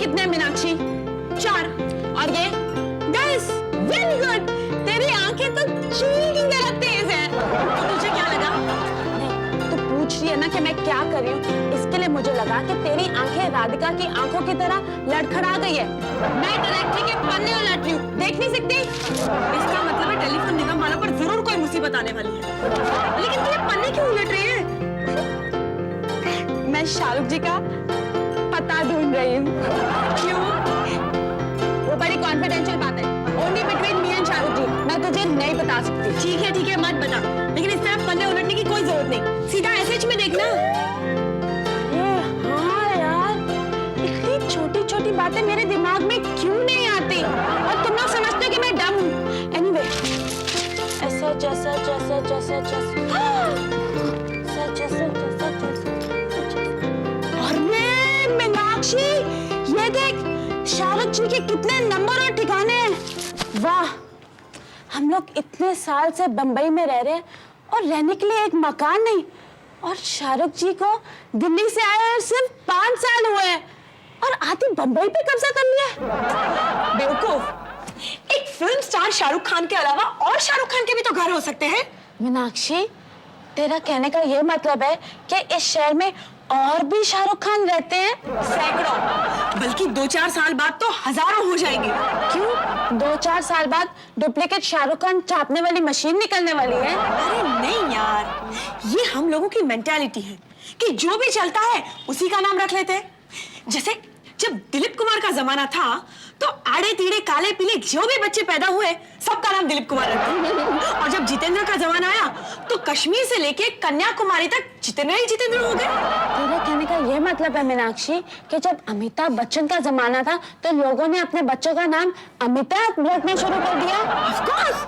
कितने मीनाक्षी? 4। और ये 10। Very good. तेरी आंखें तो चील की तरह तेज है। तुझे क्या लगा? नहीं, तू पूछ रही है ना कि मैं क्या कर रही हूँ, इसके लिए मुझे लगा कि तेरी आंखें राधिका की आंखों की तरह लड़खड़ा गई है। मैं डायरेक्टरी के पन्ने उलट रही हूँ, देख नहीं सकती? इसका मतलब है टेलीफोन निगम वालों पर जरूर कोई मुसीबत आने वाली है। लेकिन तू ये पन्ने क्यों उलट रही है? मैं शाहरुख जी का पता ढूंढ रही हूँ। क्यों? वो बड़ी कॉन्फिडेंशियल बात है, only between me and Shahrukh ji. मैं तुझे नहीं बता सकती। ठीक है, मत बता। लेकिन इस तरह पन्ने उलटने की कोई जरूरत नहीं, सीधा एसएच में देखना। हाँ यार, इतनी छोटी छोटी बातें मेरे दिमाग में क्यों नहीं आती? और तुम लोग समझते हो कि मैं डम हूँ। एनीवे, ऐसा जैसा जैसा जैसा जैसा मीनाक्षी, ये देख शाहरुख जी के कितने नंबर और ठिकाने हैं। वाह, हम लोग इतने साल से बंबई में रह रहे हैं और रहने के लिए एक मकान नहीं, और शाहरुख जी को दिल्ली से आए सिर्फ 5 साल हुए हैं और आधी बंबई पे कब्जा कर लिया। बेवकूफ, एक फिल्म स्टार शाहरुख खान के अलावा और शाहरुख खान के भी तो घर हो सकते हैं। मीनाक्षी, तेरा कहने का ये मतलब है कि इस शहर में और भी शाहरुख खान रहते हैं? सैकड़ों, बल्कि 2-4 साल बाद तो हजारों हो जाएंगे। क्यों? 2-4 साल बाद डुप्लीकेट शाहरुख खान छापने वाली मशीन निकलने वाली है? अरे नहीं यार, ये हम लोगों की मेंटालिटी है कि जो भी चलता है उसी का नाम रख लेते हैं। जैसे जब दिलीप कुमार का जमाना था तो आड़े तीड़े काले पीले जो भी बच्चे पैदा हुए सबका नाम दिलीप कुमार रखा। और जब जितेंद्र का जमाना आया तो कश्मीर से लेके कन्याकुमारी तक जितेंद्र ही जितेंद्र हो गए। तेरे कहने का ये मतलब है मीनाक्षी कि जब अमिताभ बच्चन का जमाना था तो लोगों ने अपने बच्चों का नाम अमिताभ रखना शुरू कर दिया? Of course.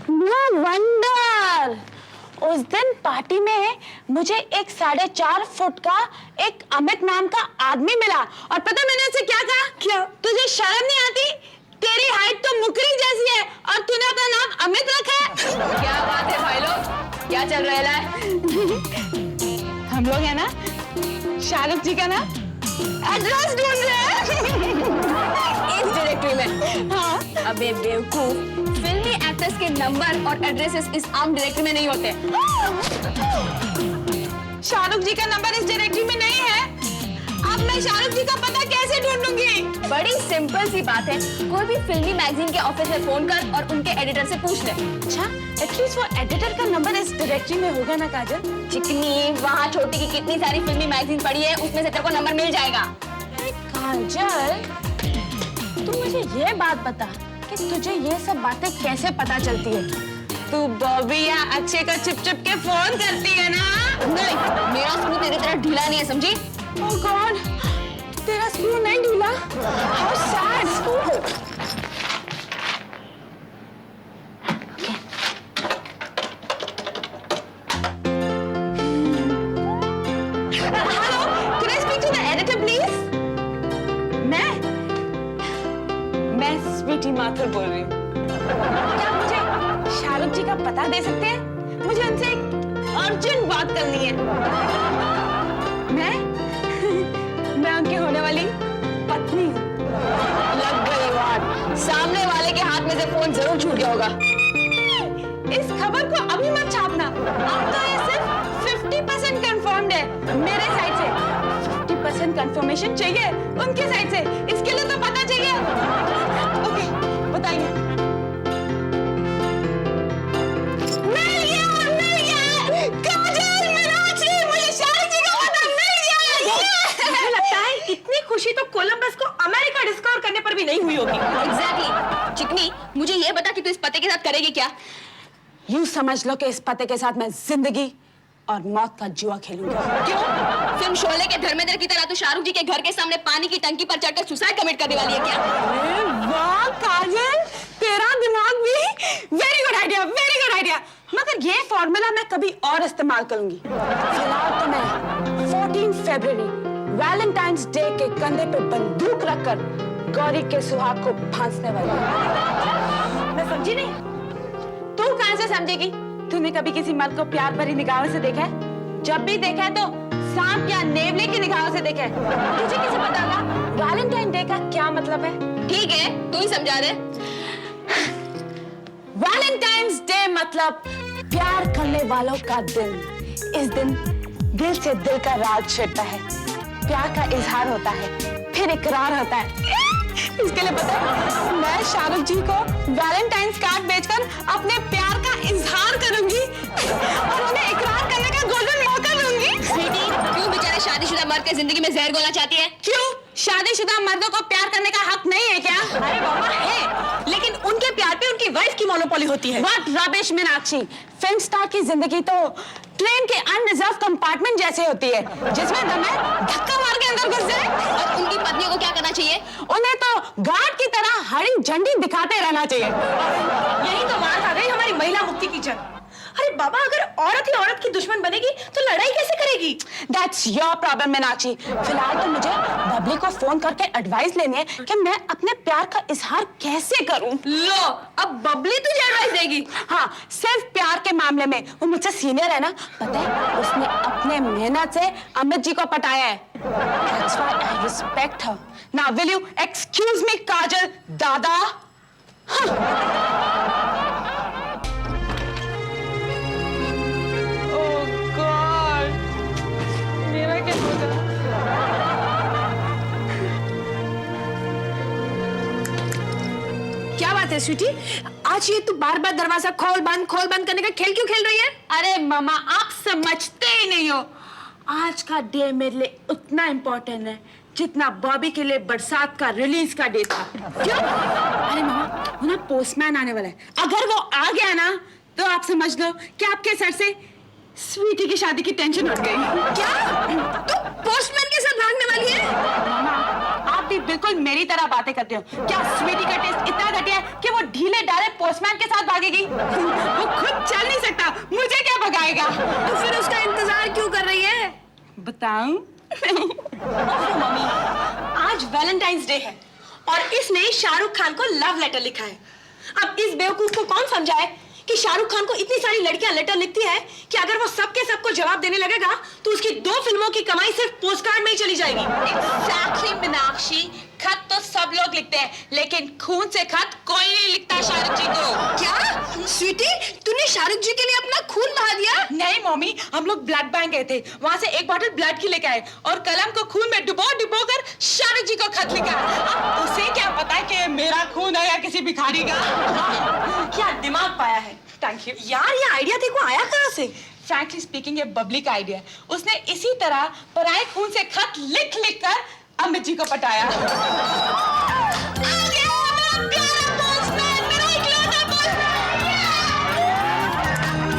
No wonder. उस दिन पार्टी में मुझे एक 4.5 फुट का एक अमित नाम का आदमी मिला, और पता मैंने उससे क्या कहा? क्या? तुझे शर्म नहीं आती? तेरी हाइट तो मुकरी जैसी है और तूने अपना नाम अमित रखा है। क्या बात है भाई लोग, क्या चल रहा है? हम लोग है ना शाहरुख जी का ना एड्रेस ढूंढ रहे हैं इस डायरेक्टरी में। हाँ। अबे बेवकूफ, फिल्मी एक्टर्स के नंबर और एड्रेसेस इस आम डायरेक्टरी में नहीं होते। शाहरुख जी का नंबर इस डायरेक्टरी में नहीं है। अब मैं शाहरुख जी का पता कैसे ढूंढूंगी? बड़ी सिंपल सी बात है, कोई भी फिल्मी मैगजीन के ऑफिस में फोन कर और उनके एडिटर से पूछ ले। अच्छा, एटलीस्ट वो एडिटर का नंबर इस डायरेक्टरी में होगा ना काजल? चिकनी, वहाँ छोटी की कितनी सारी फिल्मी मैगजीन पड़ी है, उसमें से तेरे को नंबर मिल जाएगा। काजल, तू मुझे ये बात बता कि तुझे ये सब बातें कैसे पता चलती है? तू बॉबी या अक्षय का चिप चिप के फोन करती है ना? नहीं, मेरा स्क्रू तेरी तरह ढीला नहीं है, समझी? ओह गॉड, तेरा स्क्रू नहीं ढीला? How sad. Hello, can I speak to the editor please? मैं स्वीटी माथुर बोल रही हूँ। क्या मुझे शाहरुख जी का पता दे सकते हैं? मुझे उनसे एक अर्जेंट बात करनी है। मैं उनके होने वाली पत्नी हूँ। लग गई बात, सामने वाले के हाथ में से फोन जरूर छूट गया होगा। इस खबर को अभी मत छापना, अब तो ये सिर्फ 50% कंफर्म्ड है मेरे साइड से। 50% कंफर्मेशन चाहिए उनके साइड से, इसके लिए तो पता चाहिए। ओके, बताइए। मिल गया। काजल, मीनाक्षी, मुझे शाहरुख जी का पता मिल गया। मुझे लगता है इतनी खुशी तो कोलंबस को अमेरिका डिस्कवर करने पर भी नहीं हुई होगी। एग्जैक्टली। चिकनी, मुझे ये बता कि तू इस पते के साथ करेगी क्या? यूं समझ लो कि इस पते के साथ मैं जिंदगी और मौत का जुआ खेलूंगी। क्यों? फिल्म शोले के धर्मेंद्र की तरह तू शाहरुख जी के घर के सामने पानी की टंकी पर चढ़कर सुसाइड कमिट करने वाली है क्या? वाह काजल, तेरा दिमाग भी very good idea, very good idea. मगर ये फॉर्मूला मैं कभी और इस्तेमाल करूंगी। फिलहाल तो मैं 14 फरवरी वैलेंटाइंस डे के कंधे पे बंदूक रखकर गौरी के सुहाग को फांसने वाली हूं। मैं समझी नहीं? तू कहां से समझेगी? तूने कभी किसी मर्द को प्यार भरी निगाहों से देखा है? जब भी देखा है तो सांप या नेवले की निगाहों से देखे। तुझे किसे पता होगा वैलेंटाइन डे का क्या मतलब है? ठीक है, तू ही समझा दे। वैलेंटाइंस डे मतलब प्यार करने वालों का दिन। इस दिन दिल से दिल का राज छिड़ता है, प्यार का इजहार होता है, फिर इकरार होता है। इसके लिए पता है मैं शाहरुख जी को वैलेंटाइंस कार्ड बेचकर अपने प्यार का इजहार करूंगी और उन्हें इकरार करने का गोल्डन मौका दूंगी। स्वीटी, क्यों बेचारे शादीशुदा मर्द के जिंदगी में जहर घोलना चाहती है? क्यों शादीशुदा मर्दों को प्यार करने का हक नहीं है क्या? अरे बाबा है, लेकिन उनके प्यार पे उनकी वाइफ की मोनोपोली होती है। What rubbish Meenakshi, film star की जिंदगी तो ट्रेन के अनरिजर्व कंपार्टमेंट जैसे होती है, जिसमें दम है धक्का मार के अंदर घुस जाए। और उनकी पत्नियों को क्या करना चाहिए? उन्हें तो गार्ड की तरह हरी झंडी दिखाते रहना चाहिए। यही तो मार खा गई हमारी महिला मुक्ति की जंग। अरे बाबा, अगर औरत ही औरत की दुश्मन बनेगी तो लड़ाई कैसे करेगी? That's your problem Meenakshi. फिलहाल तो मुझे बबली को फोन करके एडवाइस लेनी है कि मैं अपने प्यार का इजहार कैसे करूं। लो, अब बबली तुझे एडवाइस देगी? हाँ, सिर्फ प्यार के मामले में वो मुझसे सीनियर है ना। पता है उसने अपने मेहनत से अमित जी को पटाया है। That's why I respect her. Now will you excuse me काजल दादा? क्या बात है स्वीटी, आज ये तू बार बार दरवाजा खोल बंद करने का खेल क्यों खेल रही है? अरे मामा, आप समझते ही नहीं हो। आज का डे मेरे लिए उतना इम्पोर्टेंट है जितना बॉबी के लिए बरसात का रिलीज का डे था। क्यों? अरे मामा, वो ना पोस्टमैन आने वाला है। अगर वो आ गया ना तो आप समझ लो कि आपके सर से स्वीटी की शादी की टेंशन हट गई। क्या तू पोस्टमैन के साथ भागने वाली है? मामा, आप भी बिल्कुल मेरी तरह बातें करते हो। क्या स्वीटी का टेस्ट इतना घटिया है कि वो ढीले ढाले पोस्टमैन के साथ भागेगी? वो खुद चल नहीं सकता, मुझे क्या भगाएगा? तो फिर उसका इंतजार क्यों कर रही है? बताऊं? मम्मी, आज वैलेंटाइंस डे है और इसने शाहरुख खान को लव लेटर लिखा है। अब इस बेवकूफ को कौन समझाए कि शाहरुख खान को इतनी सारी लड़कियां लेटर लिखती है कि अगर वो सबके सबको जवाब देने लगेगा तो उसकी 2 फिल्मों की कमाई सिर्फ पोस्टकार्ड में ही चली जाएगी। Exactly, मीनाक्षी, खत तो सब लोग लिखते हैं, लेकिन खून से खत कोई नहीं लिखता शाहरुख जी को। क्या स्वीटी, तूने शाहरुख जी के लिए अपना खून बहा दिया? नहीं मम्मी, हम लोग ब्लड बैंक गए थे, वहाँ से एक बॉटल ब्लड की लेके आए और कलम को खून में डुबो कर शाहरुख जी को खत लिखा। अब उसे क्या पता है कि मेरा खून है या किसी भिखारी का? क्या दिमाग पाया है। थैंक यू यार, ये आइडिया तेरे को आया कहाँ से? फ्रैंकली स्पीकिंग ये बबली का आइडिया है। उसने इसी तरह पराये खून से खत लिख कर अमित जी को पटाया।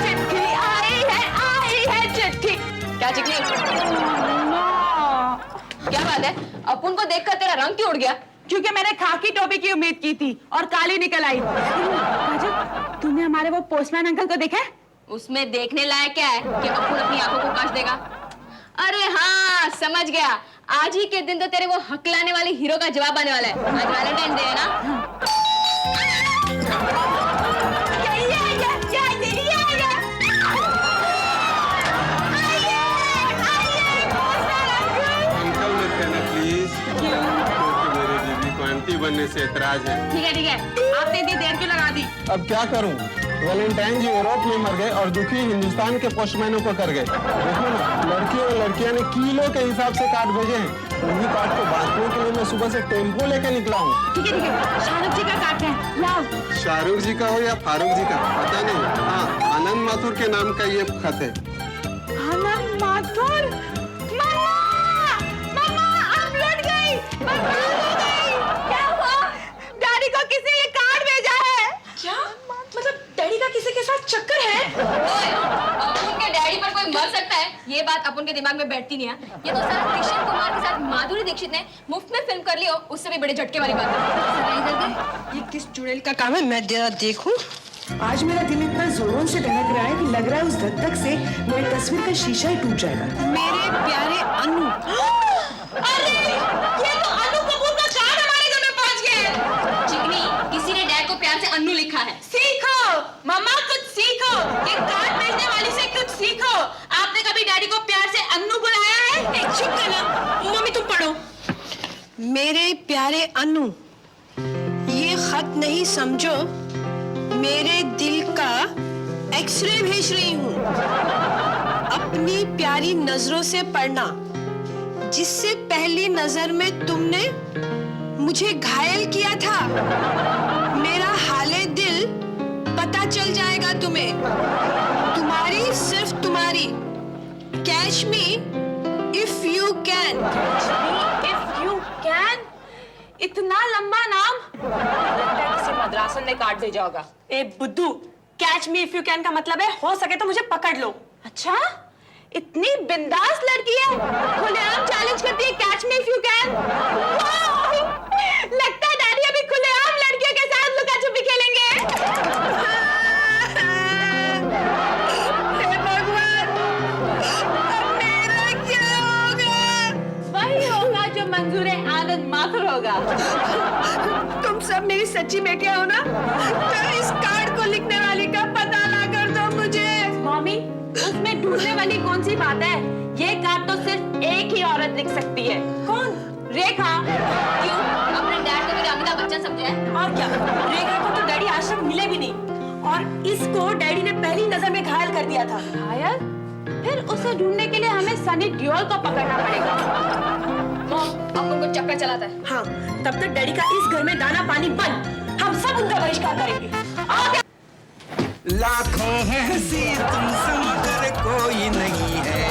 चिट्ठी आई है चिट्ठी। क्या चिकली? क्या बात है, अपन को देखकर तेरा रंग क्यों उड़ गया? क्योंकि मैंने खाकी टोपी की उम्मीद की थी और काली निकल आई। काजल, तूने हमारे वो पोस्टमैन अंकल को देखा? उसमें देखने लायक क्या है कि अपन अपनी आंखों को काश देगा? अरे हाँ, समझ गया। आज ही के दिन तो तेरे वो हकलाने वाले हीरो का जवाब आने वाला है। आज वैलेंटाइन डे है ना? बनने से एतराज है। ठीक है, आपने इतनी देर क्यों लगा दी? अब क्या करूं? वैलेंटाइन जी यूरोप में मर गए और दुखी हिंदुस्तान के पोस्टमैनों को कर गए। देखो ना, लड़की और लड़कियां ने किलो के हिसाब से कार्ड भेजे हैं। उन्हीं कार्ड को बांटने के लिए मैं सुबह से टेम्पो लेकर निकला हूँ। ठीक है, शाहरुख जी का कार्ड है, लाओ। शाहरुख जी का हो या फारूक जी का पता नहीं। हाँ, आनंद माथुर के नाम का ये खत है। आनंद माथुर? मामा, अब लौट गई। क्या हुआ? डैडी को किसी ने कार्ड भेजा है। क्या मतलब डैडी का किसी के साथ चक्कर है? ओए, अपन के डैडी पर कोई मर सकता है, ये बात अपन के दिमाग में बैठती नहीं है। ये तो सारा किशन कुमार के साथ माधुरी दीक्षित ने मुफ्त में फिल्म कर ली हो, उससे भी बड़े झटके वाली बात है। ये किस चुड़ैल का काम है, मैं जरा देखूं। आज मेरा दिल इतना जोरों से धड़क रहा है कि लग रहा है उस धक से मेरी तस्वीर का शीशा ही टूट जाएगा। मेरे प्यारे अनु। अरे, ये तो अनु कपूर का कार्ड हमारे घर में पहुंच गया है। चिकनी, किसी ने डैड को प्यार से अन्नू लिखा है। सीखो मम्मा, कुछ सीखो। ये कार्ड भेजने वाली से कुछ सीखो। आपने कभी डैडी को प्यार से अन्नू बुलाया है? मेरे प्यारे अनु, ये खत नहीं समझो, मेरे दिल का एक्सरे भेज रही हूँ। अपनी प्यारी नजरों से पढ़ना, जिससे पहली नजर में तुमने मुझे घायल किया था। मेरा हाले दिल पता चल जाएगा तुम्हें। तुम्हारी, सिर्फ तुम्हारी। Catch me if you can. If you can, इतना लंबा नाम लगता है किसी मद्रासन ने काट भेजा होगा। ए बुद्धू, catch me if you can का मतलब है हो सके तो मुझे पकड़ लो। अच्छा, इतनी बिंदास लड़की है, खुलेआम चैलेंज करती है catch me if you can. लगता है डैडी अभी खुलेआम लड़कियों के साथ लुका छुपी खेलेंगे। हे भगवान, अब मेरा क्या होगा? वही होगा जो मंजूर आनंद माथुर होगा। तुम सब मेरी सच्ची बेटियां हो ना? तो इस कार्ड को लिखने वाली का पता ला कर दो मुझे। मम्मी, उसमें ढूंढने वाली कौन सी बात है? ये कार्ड तो सिर्फ एक ही औरत लिख सकती है। कौन? रेखा। क्यों? अपने डैड को मेरा अमिताभ बच्चन समझे है? और क्या, रेखा को तो डैडी आज तक मिले भी नहीं, और इसको डैडी ने पहली नजर में घायल कर दिया था। घायल? फिर उसे ढूंढने के लिए हमें सनी डियोल को पकड़ना पड़ेगा। आपको कुछ चक्कर चलाता है? हाँ, तब तक डैडी का इस घर में दाना पानी बंद। हम सब उनका बहिष्कार करेंगे। आगे। लाखों हैं हंसी तुमसे मगर कोई नहीं है,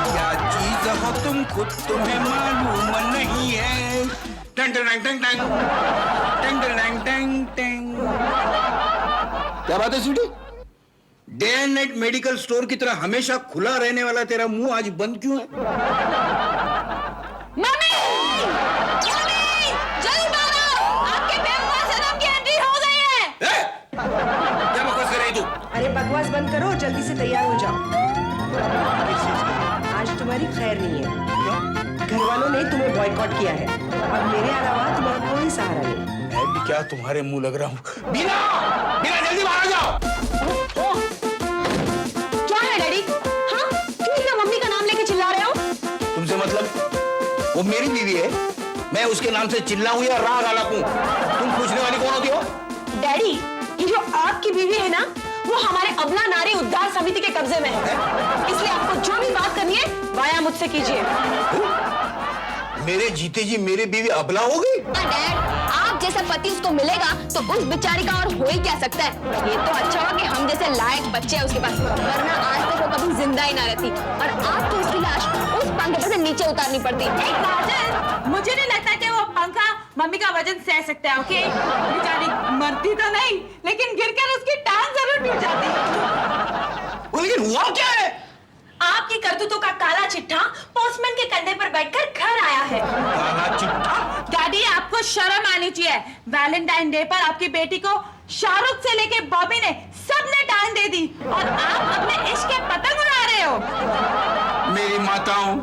क्या चीज हो तुम खुद तुम्हें मालूम नहीं है। टंग टंग टंग टंग टंग टंग टंग टंग। क्या बात है Sweety? Day and night medical store की तरह हमेशा खुला रहने वाला तेरा मुंह आज बंद क्यों है? मम्मी! मम्मी! जल्दी भागो! आपके बेवफा सनम की एंट्री हो गई है। क्या बकवास कर रही तू? अरे बकवास बंद करो और जल्दी से तैयार हो जाओ। आज तुम्हारी खैर नहीं है। घर वालों ने तुम्हें बॉयकॉट किया है। अब मेरे अलावा तुम्हारा कोई सहारा नहीं। मैं भी क्या तुम्हारे मुंह लग रहा हूँ? बीना! बीना जल्दी बाहर आ जाओ! क्या है डैडी? हाँ, क्यों इतना मम्मी का नाम लेके चिल्ला रहे हो? तुमसे मतलब? वो मेरी बीवी है, मैं उसके नाम से चिल्लाऊं या राग आलापूं? तुम पूछने वाली कौन होती हो? डैडी, ये जो आपकी बीवी है ना, वो हमारे अबला नारी उद्धार समिति के कब्जे में है। इसलिए आपको जो भी बात करनी है वाया मुझसे कीजिए। मेरे जीते जी मेरी बीवी अबला हो गई? डैड, आप जैसा पति उसको मिलेगा तो उस बेचारी का और हो ही क्या सकता है। ये तो अच्छा हुआ कि हम जैसे लायक बच्चे हैं उसके पास, वरना आज तक वो कभी जिंदा ही ना रहती और आपको उसकी लाश उस पंखे पर से नीचे उतारनी पड़ती। काजल, मुझे नहीं लगता कि वो पंखा मम्मी का वजन सह सकता है। ओके, बेचारी मरती तो नहीं, लेकिन गिरकर उसकी टांग जरूर टूट जाती। लेकिन हुआ क्या है? आपकी करतूतों का काला चिट्ठा पोस्टमैन के कंधे पर बैठकर घर आया है। काला चिट्ठा? डैडी, आपको शर्म आनी चाहिए। वैलेंटाइन डे पर आपकी बेटी को शाहरुख से लेके बॉबी ने सबने टांग दे दी और आप अपने इश्क के पतंग उड़ा रहे हो। मेरी माताओं,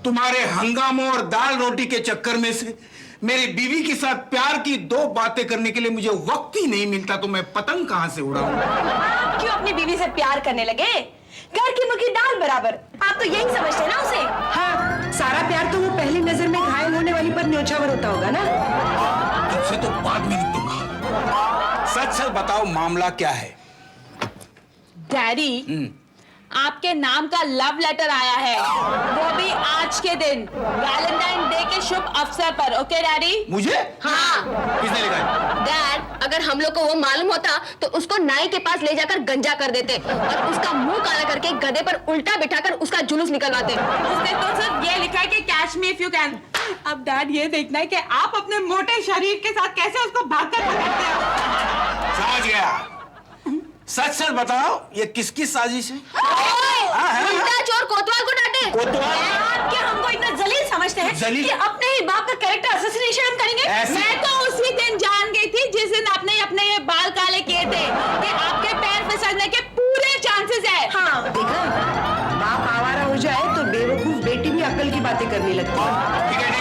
तुम्हारे हंगामों और दाल रोटी के चक्कर में से मेरी बीवी के साथ प्यार की दो बातें करने के लिए मुझे वक्त ही नहीं मिलता, तो मैं पतंग कहां से उड़ाऊं? आप क्यों अपनी बीवी से प्यार करने लगे? घर की मुर्गी दाल बराबर। आप तो यही समझते हैं ना उसे? हाँ, सारा प्यार तो वो पहली नजर में घायल होने वाली पर न्योछावर होता होगा ना। तुझसे तो बाद में निपटूंगा। सच सच बताओ, मामला क्या है? डैडी, आपके नाम का लव लेटर आया है, वो भी आज के दिन वैलेंटाइन डे के शुभ अवसर पर। Okay daddy? मुझे? हाँ किसने लिखा है? डैड, अगर हम लोग को वो मालूम होता तो उसको नाई के पास ले जाकर गंजा कर देते और उसका मुंह काला करके गधे पर उल्टा बिठाकर उसका जुलूस निकलवाते। उसने तो सिर्फ ये लिखा है कि catch me if you can. अब डैड, ये देखना है कि आप अपने मोटे शरीर के साथ कैसे उसको भागकर पकड़ते हो। समझ गया। सच सच बताओ, ये किसकी साजिश है? उल्टा चोर कोतवाल को डांटे। कोतवाल? आप क्या हमको इतना जलील समझते हैं जलील? कि अपने ही बाप का कैरेक्टर असैसिनेशन हम करेंगे? मैं तो उसी दिन जान गई थी जिस दिन आपने अपने ये बाल काले किए थे कि आपके पैर फिसलने के पूरे चांसेस है। हाँ, देखा, बाप आवारा हो जाए तो बेवकूफ बेटी भी अकल की बातें करने लगती है। ठीक है,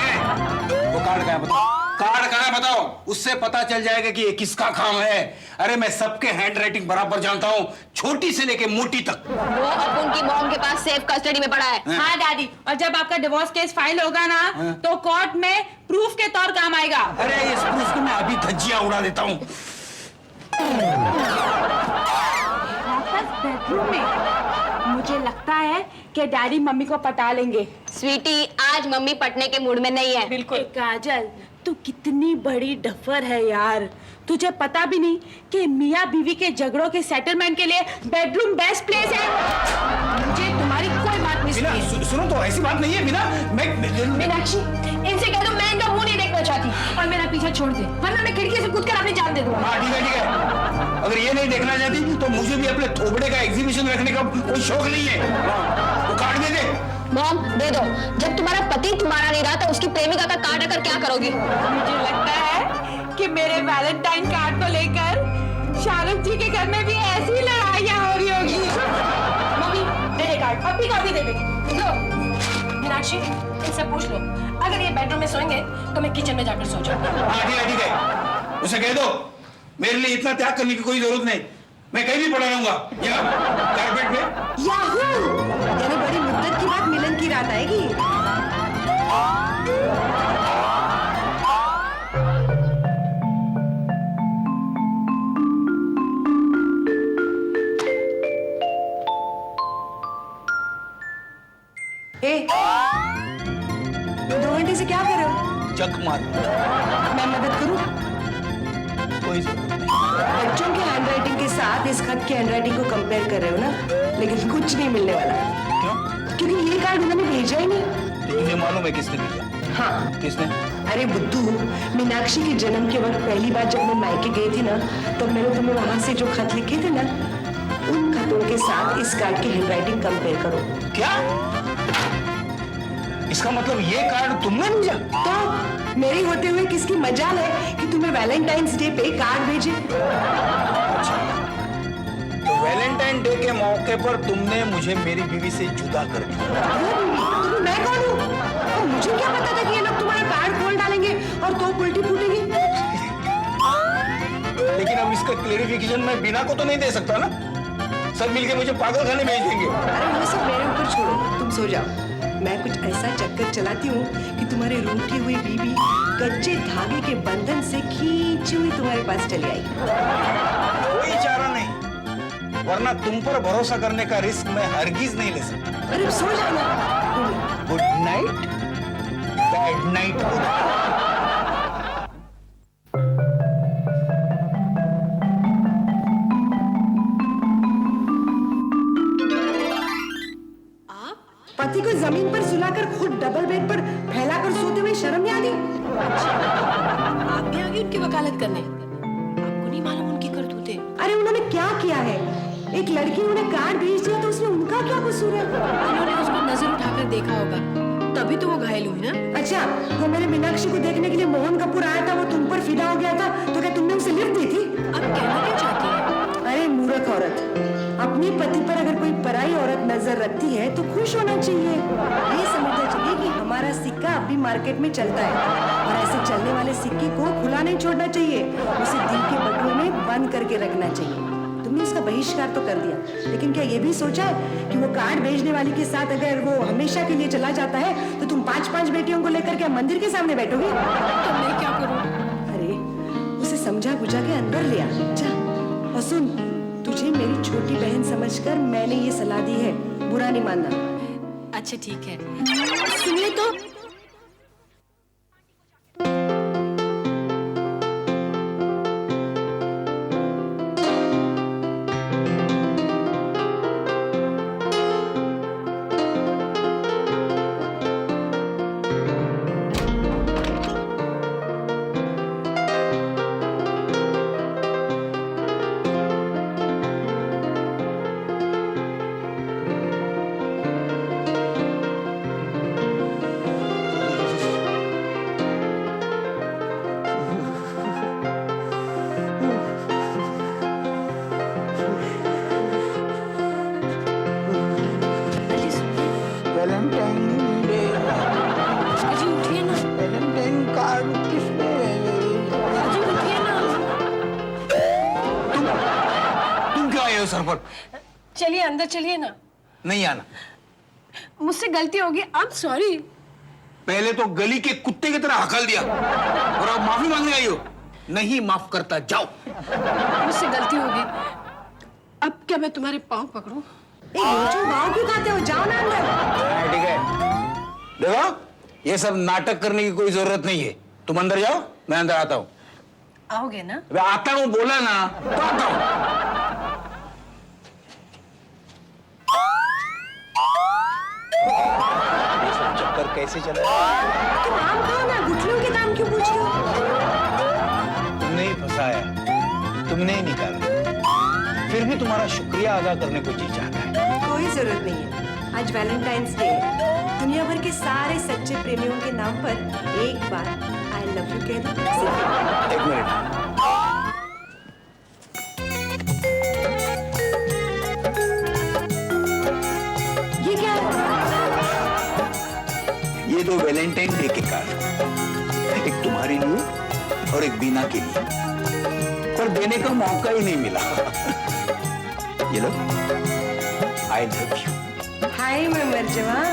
वो कार्ड कहाँ है बताओ? कार्ड कहाँ है बताओ? उससे पता चल जाएगा कि ये किसका काम है। अरे मैं सबके हैंड राइटिंग बराबर जानता हूँ, छोटी से लेके मोटी तक। वो अब उनकी मॉम के पास सेफ कस्टडी में पड़ा है। हाँ डैडी, और जब आपका डिवोर्स केस फाइल होगा ना तो कोर्ट में प्रूफ के तौर काम आएगा। अरे इस प्रूफ को मैं अभी धज्जियां उड़ा देता हूँ। बेडरूम में मुझे लगता है कि डैडी मम्मी को पटा लेंगे। स्वीटी, आज मम्मी पटने के मूड में नहीं है। बिल्कुल। काजल, तू कितनी बड़ी डफर है यार। तुझे पता भी नहीं कि मियाँ बीवी के झगड़ों के सेटलमेंट के लिए बेडरूम बेस्ट प्लेस है। मुझे तुम्हारी कोई बात नहीं मीना, सुनी। सुनो तो ऐसी बात नहीं है मीना। मीनाक्षी, इनसे कह दो मैं इनका मुंह नहीं देखना चाहती और मेरा पीछा छोड़ दे, वरना मैं खिड़की से कूद कर अपनी जान दे दूंगा। हाँ ठीक है ठीक है। अगर ये नहीं देखना चाहती तो मुझे भी अपने थोबड़े का एग्जीबिशन रखने का कोई शौक नहीं है। हाँ, वो कार्ड दे दे। मॉम, दे दो। जब तुम्हारा पति तुम्हारा नहीं रहा तो उसकी प्रेमिका का कार्ड आकर क्या करोगी? मुझे लगता है कि मेरे वैलेंटाइन कार्ड को लेकर शाहरुख जी के घर में भी ऐसी लड़ाइयाँ हो रही होगी। मम्मी दे दे कार्ड, अभी का अभी दे दे। लो मीनाक्षी, इनसे पूछ लो, अगर ये बेडरूम में सोएंगे तो मैं किचन में जाकर सो जाऊंगा। हाँ ठीक है। उसे कह दो मेरे लिए इतना त्याग करने की कोई जरूरत नहीं, मैं कहीं भी पड़ा रहूंगा यहाँ कारपेट पे। याहू! यानी बड़ी मुद्दत की बाद मिलन की रात आएगी। ए, 2 घंटे से क्या कर रहे हो? चक मार। मैं मदद करूं? कोई जरूरत नहीं। बच्चों के हैंडराइटिंग के साथ इस खत की हैंडराइटिंग को कंपेयर कर रहे हो ना, लेकिन कुछ नहीं मिलने वाला। क्यों? क्योंकि ये कार्ड उन्होंने भेजा ही नहीं। तो तुम्हें मालूम है किसने भेजा? हाँ, किसने? अरे बुद्धू, मीनाक्षी के जन्म के वक्त पहली बार जब मैं मायके गई थी ना, तब मैंने तुम्हें वहां से जो खत लिखे थे ना, उन खतों के साथ इस कार्ड की हैंडराइटिंग कंपेयर करो। क्या? इसका मतलब ये कार्ड तुमने भेजा? तो मेरी होते हुए किसकी मजाल है कि तुम्हें वैलेंटाइंस डे पे कार्ड भेजे? तो वैलेंटाइन डे के मौके पर तुमने मुझे मेरी बीवी से जुदा कर दिया। अरे बीवी, तुम्हें मैं कौन हूँ? और मुझे क्या पता था कि ये लोग तुम्हारा कार्ड खोल डालेंगे और तो उल्टी फूटेगी। लेकिन अब इसका क्लेरिफिकेशन मैं बिना को तो नहीं दे सकता ना, सब मिलके मुझे पागल खाने भेज देंगे। अरे वो सब मेरे ऊपर छोड़ो, तुम सो जाओ। मैं कुछ ऐसा चक्कर चलाती हूँ कि तुम्हारे रूठी हुई बीवी कच्चे धागे के बंधन से खींची हुई तुम्हारे पास चली आई। कोई चारा नहीं, वरना तुम पर भरोसा करने का रिस्क मैं हरगिज नहीं ले सकता। अरे सो जाना। Good night, bad night. पति को जमीन पर सुलाकर खुद डबल बेड पर फैलाकर सोते हुए शर्म नहीं आती? आप भी आ गए उनकी वकालत करने? आपको नहीं मालूम उनकी करतूतें? अरे उन्होंने क्या किया है? एक लड़की उन्हें कार्ड भेज दिया तो उसमें उनका क्या कसूर है? उन्होंने उसको नजर उठाकर देखा होगा, तभी तो वो घायल हुई ना। अच्छा, वो मेरे मीनाक्षी को देखने के लिए मोहन कपूर आया था, वो तुम पर फिदा हो गया था, तो क्या तुमने उसे लिफ्ट दी थी? अब कहना क्या चाहती है? अरे मूर्ख औरत, अपने पति पर अगर कोई पराई औरत नजर रखती है तो खुश होना चाहिए। ये समझना चाहिए कि हमारा सिक्का अब भी मार्केट में चलता है और ऐसे चलने वाले सिक्के को खुला नहीं छोड़ना चाहिए, उसे दिल के बटुए में बंद करके रखना चाहिए। तुमने उसका बहिष्कार तो कर दिया, लेकिन क्या ये भी सोचा है कि वो कार्ड भेजने वाली के साथ अगर वो हमेशा के लिए चला जाता है तो तुम 5-5 बेटियों को लेकर क्या मंदिर के सामने बैठोगे? तो मैं क्या करूं? अरे उसे समझा बुझा के अंदर ले आ जा। और सुन, तुझे मेरी छोटी बहन समझकर मैंने ये सलाह दी है, बुरा नहीं मानना। अच्छा ठीक है, सुनिए तो। चलिए अंदर चलिए ना। नहीं आना। मुझसे गलती होगी, आई एम सॉरी। पहले तो गली के कुत्ते की तरह हकल दिया और अब माफी मांगने आई हो। नहीं माफ करता, जाओ। मुझसे गलती होगी। अब क्या मैं तुम्हारे पाँव पकड़ूं? भाव क्यों खाते हो? जाओ ना अंदर। ठीक है, देखो ये सब नाटक करने की कोई जरूरत नहीं है। तुम अंदर जाओ, मैं अंदर आता हूँ। आओगे ना? अबे आता हूँ बोला ना, तो आता हूँ। ये सब चक्कर कैसे चला? तुम आम खाओ ना, गुठलियों के दाम क्यों पूछ रहे हो? तुमने ही फंसाया, तुमने ही निकाला, फिर भी तुम्हारा शुक्रिया अदा करने को जी चाहता है। कोई जरूरत नहीं है। आज वैलेंटाइंस डे है। दुनिया भर के सारे सच्चे प्रेमियों के नाम पर एक बार आई लव यू कह दो। एक मिनट, ये क्या है? ये दो वैलेंटाइन डे के कार्ड, एक तुम्हारे लिए और एक बीना के लिए, पर देने का मौका ही नहीं मिला। ये लो, आई लव यू। हाय मैं मर जाऊं।